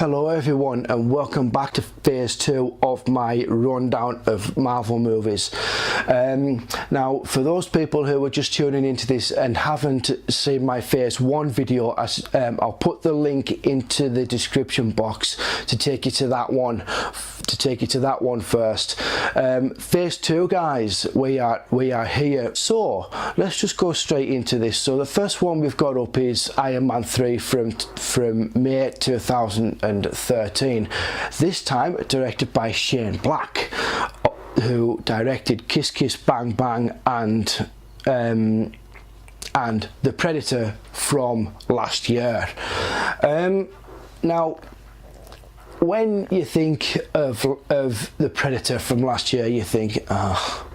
Hello everyone and welcome back to phase 2 of my rundown of Marvel movies. Now for those people who are just tuning into this and haven't seen my phase 1 video, I'll put the link into the description box to take you to that one first. Phase 2 guys, we are here, so let's just go straight into this. So the first one we've got up is Iron Man 3 from May 2013, this time directed by Shane Black, who directed Kiss Kiss Bang Bang and The Predator from last year. Now when you think of The Predator from last year, you think, oh,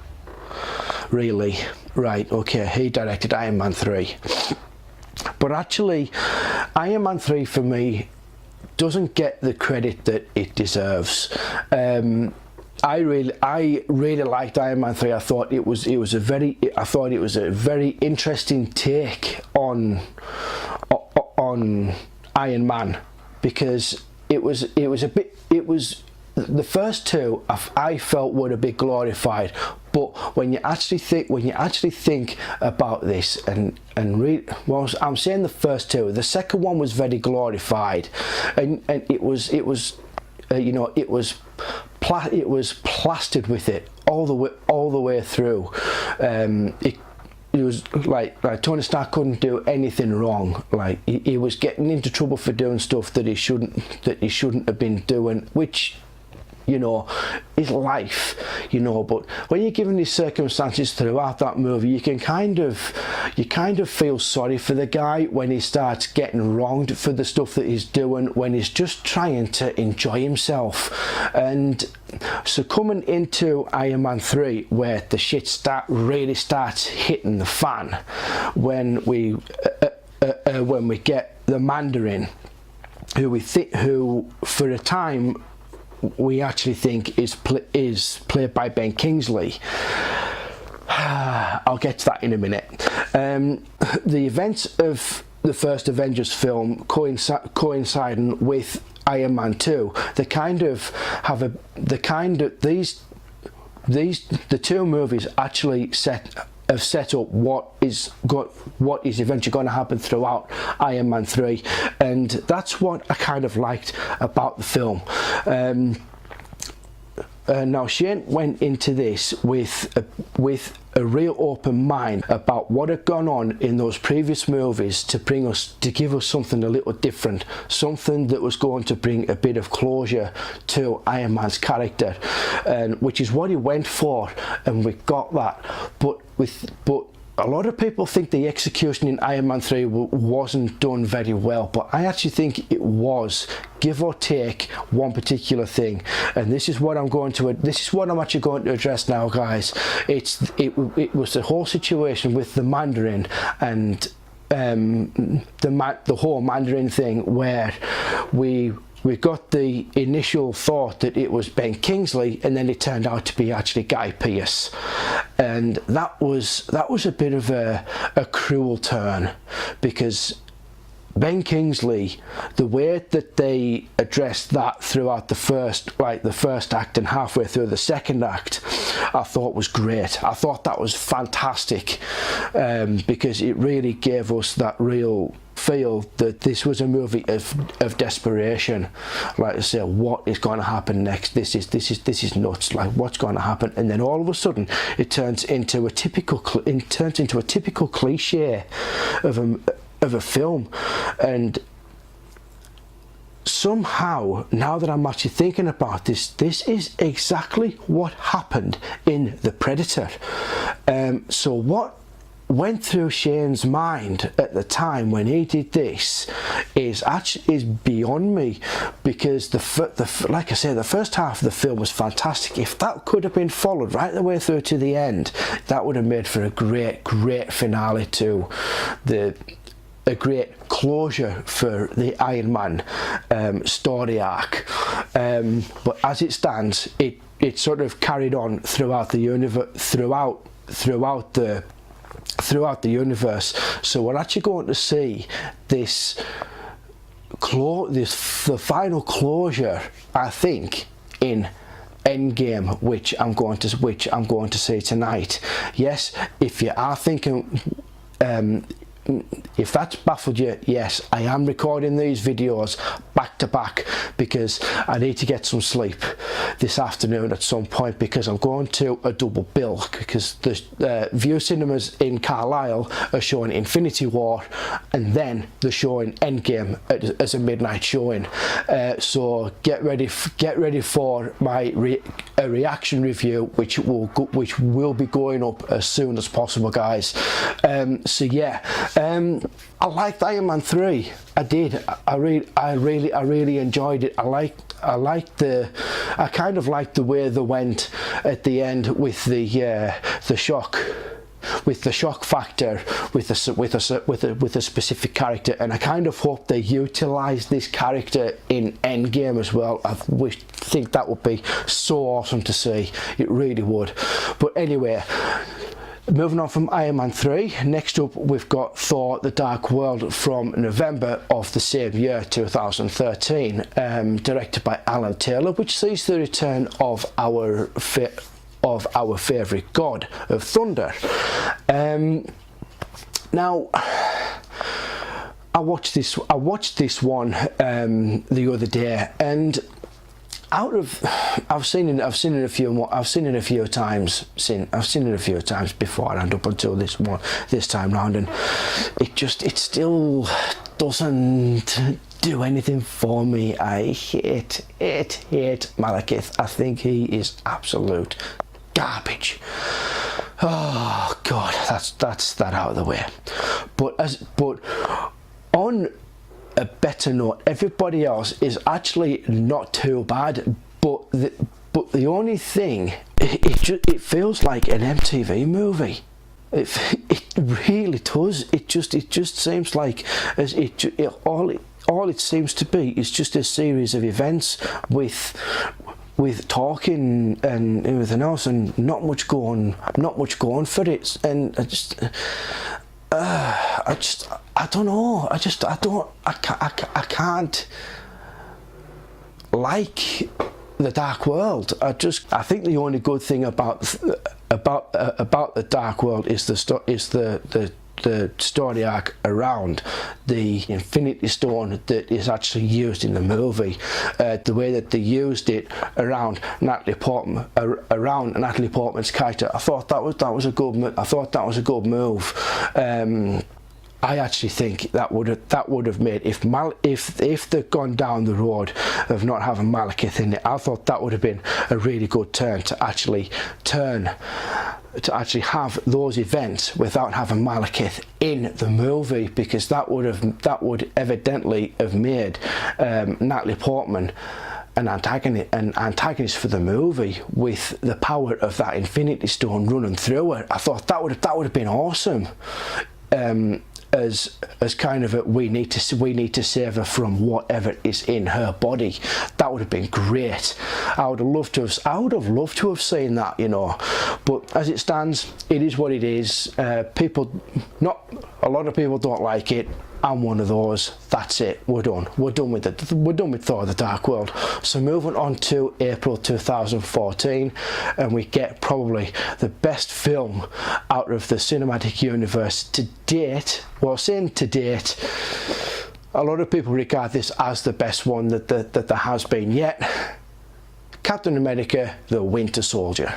really? Right, okay, he directed Iron Man 3. But actually, Iron Man 3 for me doesn't get the credit that it deserves. I really liked Iron Man 3. I thought it was a very interesting take on Iron Man, because it was the first two I felt were a bit glorified, but when you actually think about this and read, well, I'm saying the first two. The second one was very glorified, and it was plastered with it all the way through. It was like Tony Stark couldn't do anything wrong. Like he was getting into trouble for doing stuff that he shouldn't have been doing, which, you know, is life, you know. But when you're given these circumstances throughout that movie, you kind of feel sorry for the guy when he starts getting wronged for the stuff that he's doing, when he's just trying to enjoy himself. And so coming into Iron Man 3, where the shit really starts hitting the fan, when we get the Mandarin, who for a time we actually think is played by Ben Kingsley. I'll get to that in a minute. The events of the first Avengers film coinciding with Iron Man 2, the two movies actually have set up what is eventually going to happen throughout Iron Man 3, and that's what I kind of liked about the film. Now Shane went into this with a real open mind about what had gone on in those previous movies to give us something a little different, something that was going to bring a bit of closure to Iron Man's character, and which is what he went for, and we got that. But a lot of people think the execution in Iron Man 3 wasn't done very well, but I actually think it was, give or take one particular thing. And this is what I'm actually going to address now, guys. It was the whole situation with the Mandarin and the whole Mandarin thing, where we got the initial thought that it was Ben Kingsley, and then it turned out to be actually Guy Pearce, and that was a bit of a cruel turn, because Ben Kingsley, the way that they addressed that throughout the first act and halfway through the second act, I thought was great. I thought that was fantastic, because it really gave us that real feel that this was a movie of desperation. Like I say, what is going to happen next? This is nuts. Like, what's going to happen? And then all of a sudden, it turns into a typical cliche of a film. And somehow, now that I'm actually thinking about this is exactly what happened in The Predator. So what went through Shane's mind at the time when he did this is beyond me, because like I say, the first half of the film was fantastic. If that could have been followed right the way through to the end, that would have made for a great finale to a great closure for the Iron Man story arc. But as it stands, it sort of carried on throughout the universe, throughout the universe. So we're actually going to see this the final closure, I think, in Endgame, which I'm going to say tonight. Yes, if you are thinking, if that's baffled you, yes, I am recording these videos back to back because I need to get some sleep this afternoon at some point, because I'm going to a double bill, because the View Cinemas in Carlisle are showing Infinity War, and then they're showing Endgame as a midnight showing. So get ready for my reaction review, which will be going up as soon as possible, guys. So yeah. I liked Iron Man 3. I did. I really enjoyed it. I kind of liked the way they went at the end with the shock factor with a specific character, and I kind of hope they utilize this character in Endgame as well. I think that would be so awesome to see. It really would. But anyway, moving on from Iron Man 3, next up we've got Thor: The Dark World from November of the same year, 2013, directed by Alan Taylor, which sees the return of our favourite god of thunder. Now, I watched this one the other day, and I've seen it a few times before, and up until this time round, and it still doesn't do anything for me. I hate Malekith. I think he is absolute garbage. Oh God, that's that out of the way. But on a better note, everybody else is actually not too bad, but the only thing, it feels like an MTV movie. It really does. It just seems like all it seems to be is just a series of events with talking and everything else, and not much going for it. And I don't know. I can't like The Dark World. I think the only good thing about The Dark World is the story arc around the Infinity Stone that is actually used in the movie. The way that they used it around Natalie Portman's character, I thought that was a good move. I actually think that would have made, if they'd gone down the road of not having Malekith in it, I thought that would have been a really good turn to actually have those events without having Malekith in the movie, because that would evidently have made Natalie Portman an antagonist for the movie, with the power of that Infinity Stone running through her. I thought that would have been awesome. As kind of we need to save her from whatever is in her body. That would have been great. I would have loved to have seen that, you know. But as it stands, it is what it is. A lot of people don't like it. I'm one of those. That's it. We're done. We're done with it. We're done with Thor: The Dark World. So moving on to April 2014, and we get probably the best film out of the cinematic universe to date. Well, saying to date, a lot of people regard this as the best one that there has been yet. Captain America: The Winter Soldier.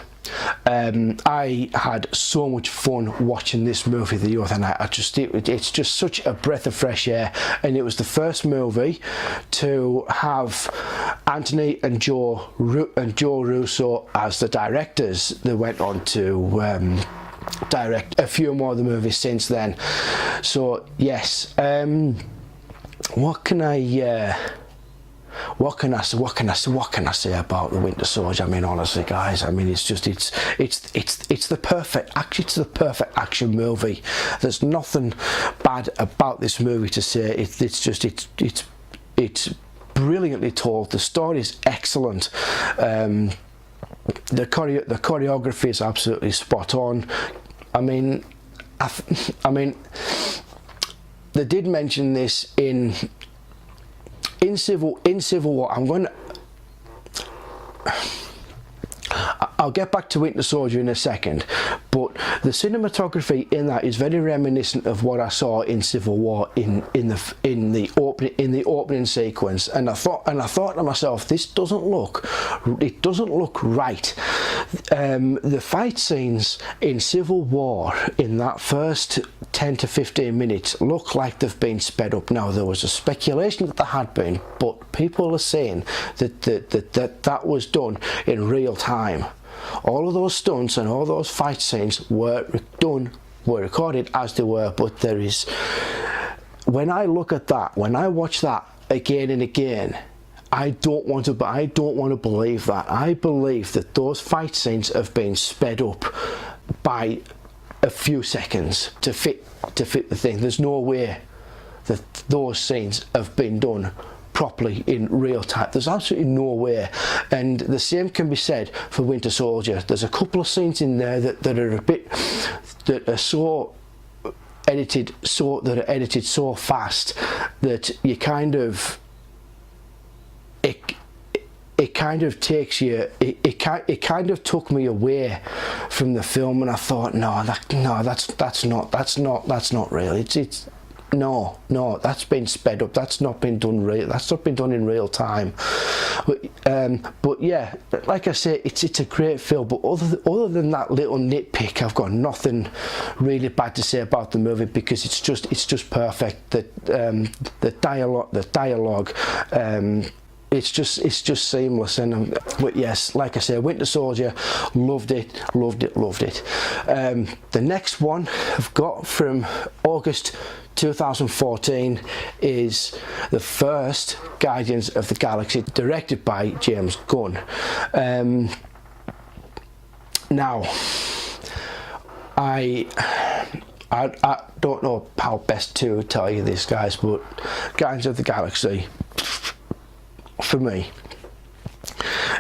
I had so much fun watching this movie the other night. It's just such a breath of fresh air, and it was the first movie to have Anthony and Joe Russo as the directors. They went on to direct a few more of the movies since then. So yes, what can I say about The Winter Soldier? I mean, honestly, guys, I mean, it's the perfect action movie. There's nothing bad about this movie to say. It's brilliantly told. The story is excellent. The choreography is absolutely spot on. I mean, they did mention this in in Civil War, I'll get back to Winter Soldier in a second, but the cinematography in that is very reminiscent of what I saw in Civil War in the opening sequence, and I thought to myself, this doesn't look right. The fight scenes in Civil War in that first 10 to 15 minutes look like they've been sped up. Now, there was a speculation that there had been, but people are saying that was done in real time. All of those stunts and all those fight scenes were recorded as they were, but there is, when I look at that, when I watch that again and again, I don't want to believe that. I believe that those fight scenes have been sped up by a few seconds to fit the thing. There's no way that those scenes have been done properly in real time. There's absolutely no way. And the same can be said for Winter Soldier. There's a couple of scenes in there that are edited so fast that you kind of, it kind of takes you, it kind of took me away from the film, and I thought, that's not real. It's no, that's been sped up. That's not been done in real time. But yeah, like I say, it's a great film. But other than that little nitpick, I've got nothing really bad to say about the movie, because it's just perfect. The dialogue. It's just seamless, and but yes, like I say, Winter Soldier, loved it. The next one I've got from August 2014 is the first Guardians of the Galaxy, directed by James Gunn. Now, I don't know how best to tell you this, guys, but Guardians of the Galaxy, for me,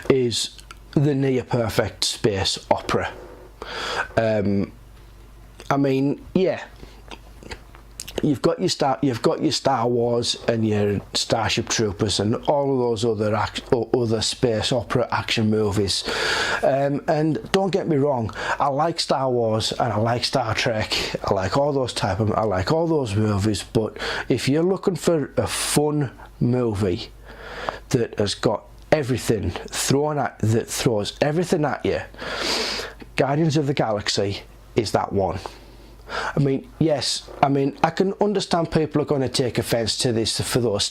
is the near perfect space opera. I mean, yeah, you've got your Star Wars and your Starship Troopers and all of those other space opera action movies, and don't get me wrong, I like Star Wars and I like Star Trek, I like all those movies, but if you're looking for a fun movie that has got everything that throws everything at you, Guardians of the Galaxy is that one. I mean, yes, I can understand people are going to take offence to this, for those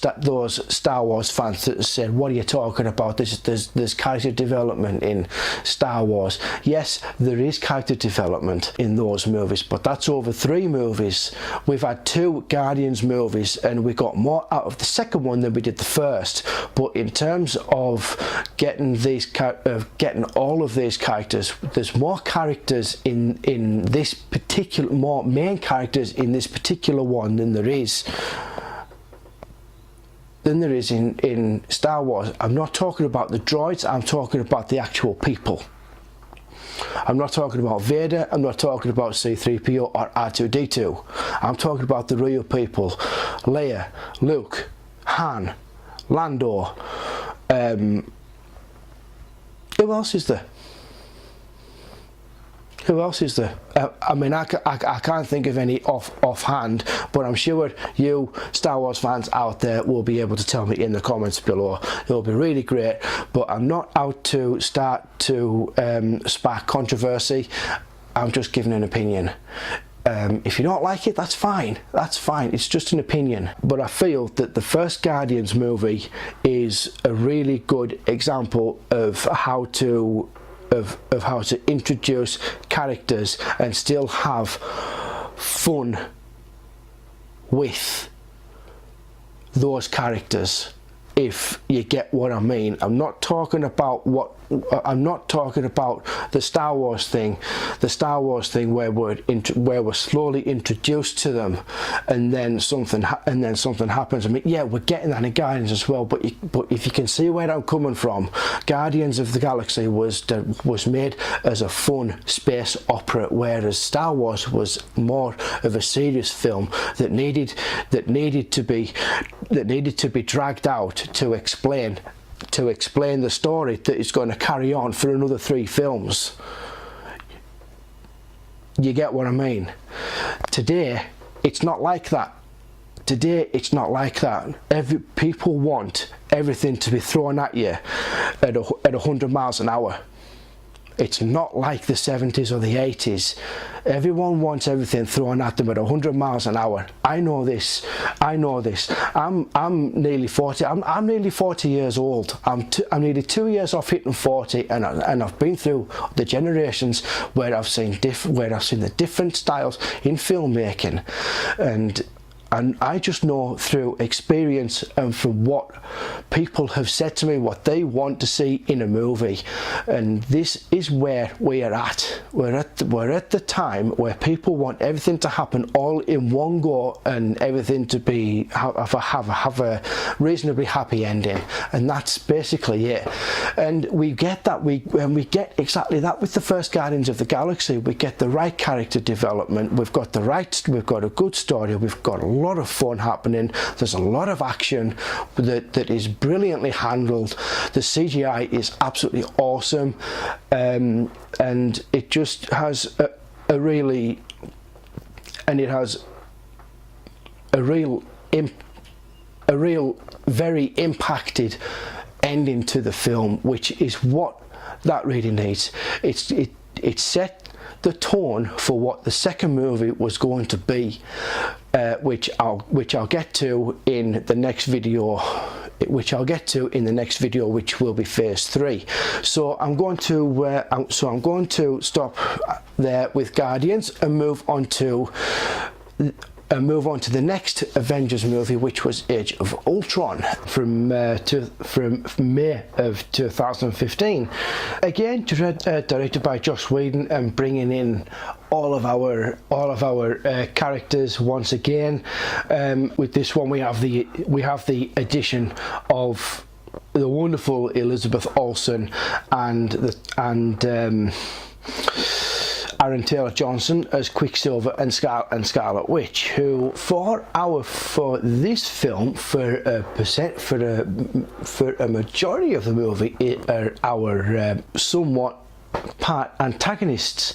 Star Wars fans that said, what are you talking about? There's character development in Star Wars. Yes, there is character development in those movies, but that's over 3 movies. We've had 2 Guardians movies, and we got more out of the second one than we did the first. But in terms of getting all of these characters, there's more characters in this particular, more main characters in this particular one than there is in Star Wars. I'm not talking about the droids, I'm talking about the actual people. I'm not talking about Vader, I'm not talking about C-3PO or R2-D2. I'm talking about the real people. Leia, Luke, Han, Lando. Who else is there? I mean, I can't think of any offhand, but I'm sure you Star Wars fans out there will be able to tell me in the comments below. It'll be really great, but I'm not out to start to spark controversy. I'm just giving an opinion. If you don't like it, that's fine. It's just an opinion. But I feel that the first Guardians movie is a really good example of how to introduce characters and still have fun with those characters, if you get what I mean. I'm not talking about what I'm not talking about the Star Wars thing where we're slowly introduced to them, and then something happens. I mean, yeah, we're getting that in Guardians as well, but if you can see where I'm coming from, Guardians of the Galaxy was made as a fun space opera, whereas Star Wars was more of a serious film that needed to be dragged out to explain the story that is going to carry on for another 3 films. You get what I mean? Today, it's not like that. People want everything to be thrown at you at 100 miles an hour. It's not like the 70s or the 80s. Everyone wants everything thrown at them at 100 miles an hour. I know this. I'm nearly 40. I'm nearly 40 years old. I'm nearly 2 years off hitting 40, and I've been through the generations where I've seen the different styles in filmmaking, and I just know through experience and from what people have said to me what they want to see in a movie, and this is where we are at. We're at the time where people want everything to happen all in one go, and everything to have a reasonably happy ending, and that's basically it. And we get that. We get exactly that with the first Guardians of the Galaxy. We get the right character development. We've got a good story. We've got a lot of fun happening. There's a lot of action that is brilliantly handled. The CGI is absolutely awesome, and it just has a real very impacted ending to the film, which is what that really needs. It set the tone for what the second movie was going to be, which I'll get to in the next video. Which will be Phase 3. So I'm going to stop there with Guardians and move on to the next Avengers movie, which was Age of Ultron from May of 2015. Again, directed by Joss Whedon, and bringing in all of our characters once again. With this one, we have the addition of the wonderful Elizabeth Olsen and Aaron Taylor-Johnson as Quicksilver and Scarlet Witch, who for this film, for a majority of the movie, are our somewhat part antagonists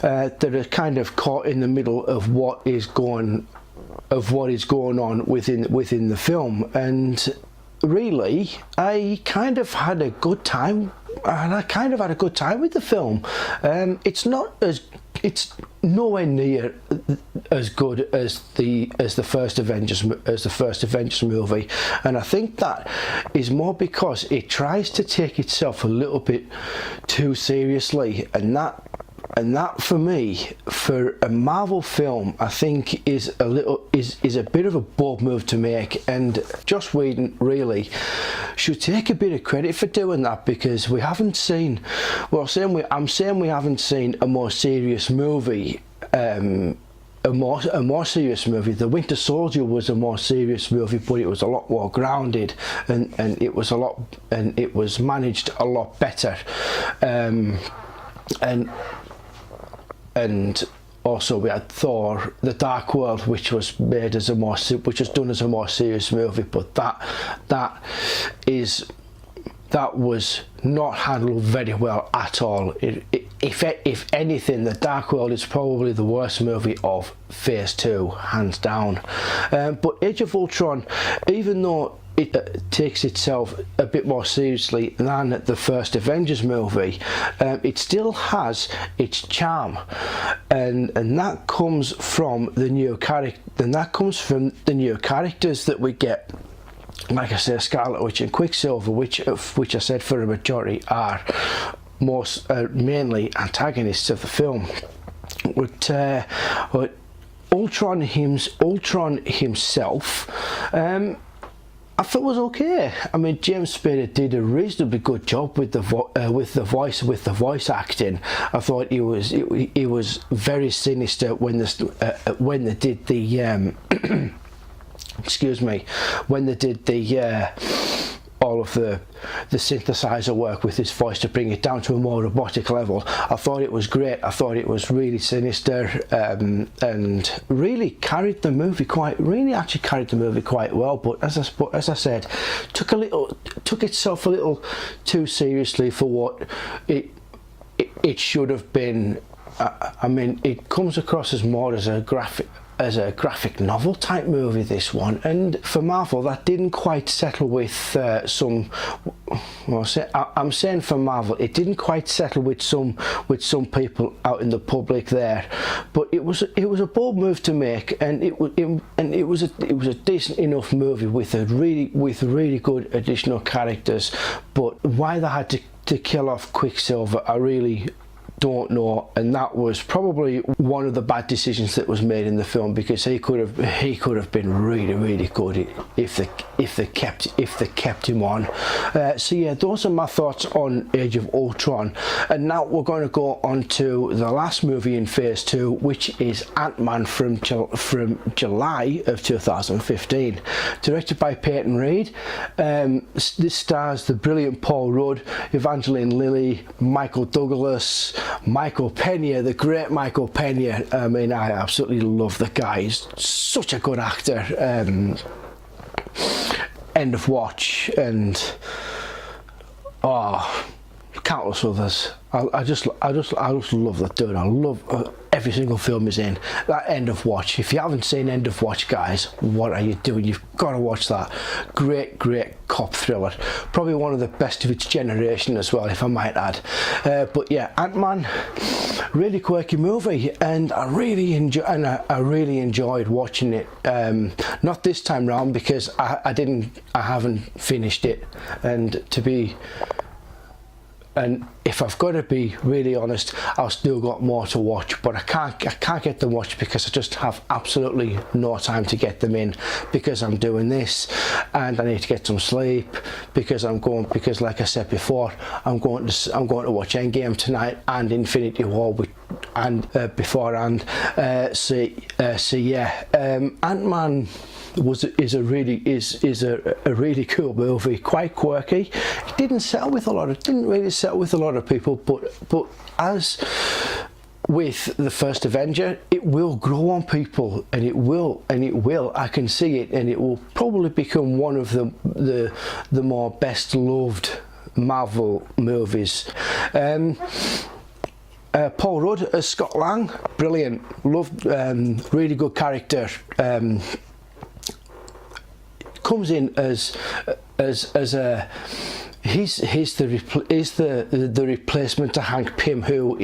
that are kind of caught in the middle of what is going on within the film. And really, I kind of had a good time. And I kind of had a good time with the film. It's nowhere near as good as the first Avengers movie, and I think that is more because it tries to take itself a little bit too seriously, and that for me, for a Marvel film, I think is a bit of a bold move to make, and Joss Whedon really should take a bit of credit for doing that, because we haven't seen, I'm saying we haven't seen a more serious movie. A more serious movie. The Winter Soldier was a more serious movie, but it was a lot more grounded, and it was managed a lot better. And also we had Thor: The Dark World, which was done as a more serious movie, but that was not handled very well at all. If anything, The Dark World is probably the worst movie of Phase 2, hands down. But Age of Ultron, even though it takes itself a bit more seriously than the first Avengers movie, it still has its charm, and that comes from the new characters that we get. Like I say, Scarlet Witch and Quicksilver, which I said for a majority are mainly antagonists of the film. But Ultron himself, I thought it was okay. I mean, James Spader did a reasonably good job with the voice acting. I thought he was very sinister when they did the excuse me, when they did the all of the synthesizer work with his voice to bring it down to a more robotic level. I thought it was great. I thought it was really sinister, and really actually carried the movie quite well. But as I said, took itself a little too seriously for what it should have been. I mean, it comes across as more as a graphic novel type movie, this one, and for Marvel that didn't quite settle with some. Well, I'm saying for Marvel it didn't quite settle with some people out in the public there, but it was a bold move to make, and it was a decent enough movie with really good additional characters. But why they had to kill off Quicksilver, I really don't know, and that was probably one of the bad decisions that was made in the film, because he could have been really good if they kept him on. So yeah, those are my thoughts on Age of Ultron, and now we're going to go on to the last movie in Phase 2, which is Ant-Man from July of 2015, directed by Peyton Reed. This stars the brilliant Paul Rudd, Evangeline Lilly, Michael Douglas, Michael Pena, the great Michael Pena. I mean, I absolutely love the guy. He's such a good actor. End of Watch and countless others. I just love that dude. I love every single film he's in. That End of Watch. If you haven't seen End of Watch, guys, what are you doing? You've got to watch that. Great cop thriller. Probably one of the best of its generation as well, if I might add. But yeah, Ant-Man, really quirky movie, and I really enjoyed watching it. Not this time round, because I haven't finished it, and if I've got to be really honest, I've still got more to watch, but I can't get them watched because I just have absolutely no time to get them in, because I'm doing this and I need to get some sleep, because like I said before, I'm going to watch Endgame tonight and Infinity War beforehand. So yeah, Ant-Man is a really cool movie, quite quirky. It didn't really settle with a lot of people, but as with the first Avenger, it will grow on people, and it will, I can see it, and it will probably become one of the more best loved Marvel movies. Paul Rudd as Scott Lang, brilliant, loved, really good character. Comes in as a he's the replacement to Hank Pym, who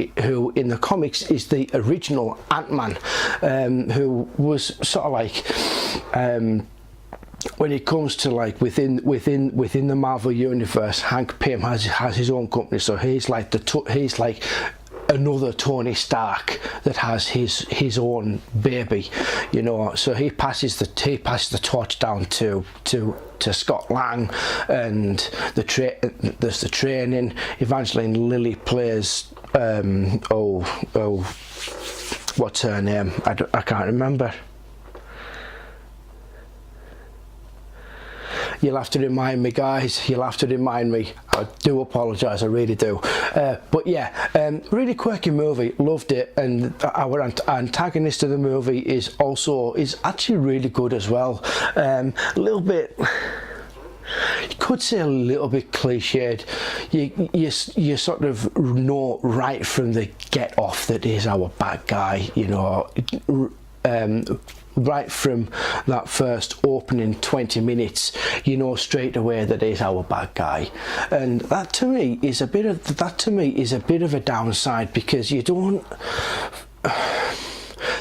in the comics is the original Ant-Man, who was sort of like, when it comes to like within the Marvel universe, Hank Pym has his own company, so he's like another Tony Stark that has his own baby, you know. So he passes the torch down to Scott Lang, and there's the training. Evangeline Lilly plays what's her name? I can't remember. You'll have to remind me, guys. You'll have to remind me. I do apologise, I really do. But yeah, really quirky movie. Loved it, and our antagonist of the movie is actually really good as well. A little bit, you could say a little bit cliched. You sort of know right from the get off that he's our bad guy, you know. Right from that first opening 20 minutes, you know straight away that he's our bad guy, and that to me is a bit of a downside, because you don't.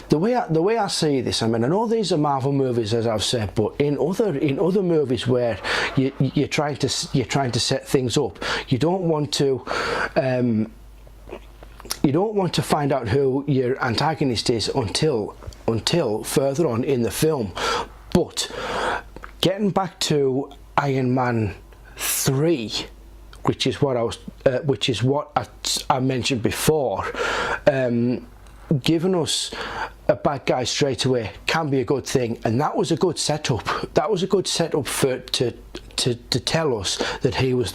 The way I see this, I mean, I know these are Marvel movies, as I've said, but in other movies where you're trying to set things up, you don't want to. You don't want to find out who your antagonist is until further on in the film. But getting back to Iron Man 3, which is what I mentioned before, giving us a bad guy straight away can be a good thing, and that was a good setup. That was a good setup to tell us that he was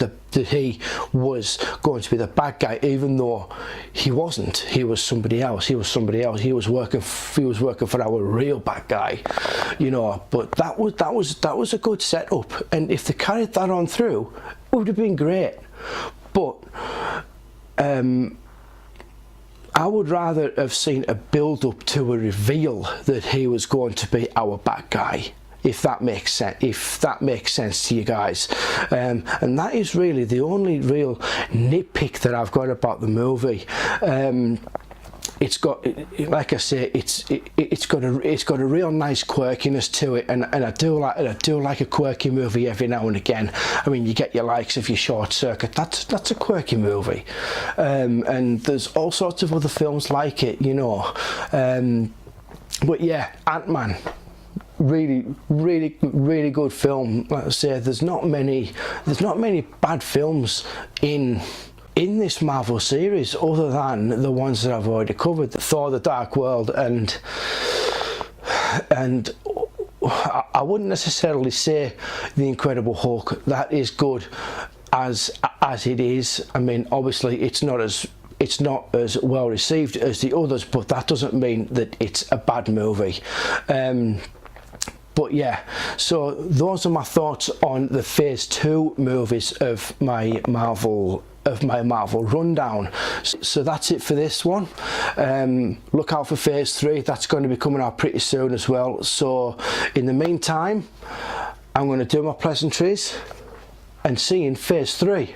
going to be the bad guy, even though he wasn't. He was somebody else. He was working for our real bad guy, you know. But that was a good setup, and if they carried that on through, it would have been great. But I would rather have seen a build-up to a reveal that he was going to be our bad guy, if that makes sense. If that makes sense to you guys, and that is really the only real nitpick that I've got about the movie. It's got, like I say, it's got a real nice quirkiness to it, and I do like a quirky movie every now and again. I mean, you get your likes of your Short Circuit. That's a quirky movie, and there's all sorts of other films like it, you know. But yeah, Ant-Man, really good film. Like I say, there's not many bad films in this Marvel series, other than the ones that I've already covered, Thor: The Dark World, and I wouldn't necessarily say The Incredible Hulk. That is good as it is. I mean, obviously it's not as well received as the others, but that doesn't mean that it's a bad movie. But yeah, so those are my thoughts on the Phase 2 movies of my Marvel rundown. So that's it for this one. Look out for Phase 3. That's going to be coming out pretty soon as well. So in the meantime, I'm going to do my pleasantries and see you in Phase 3.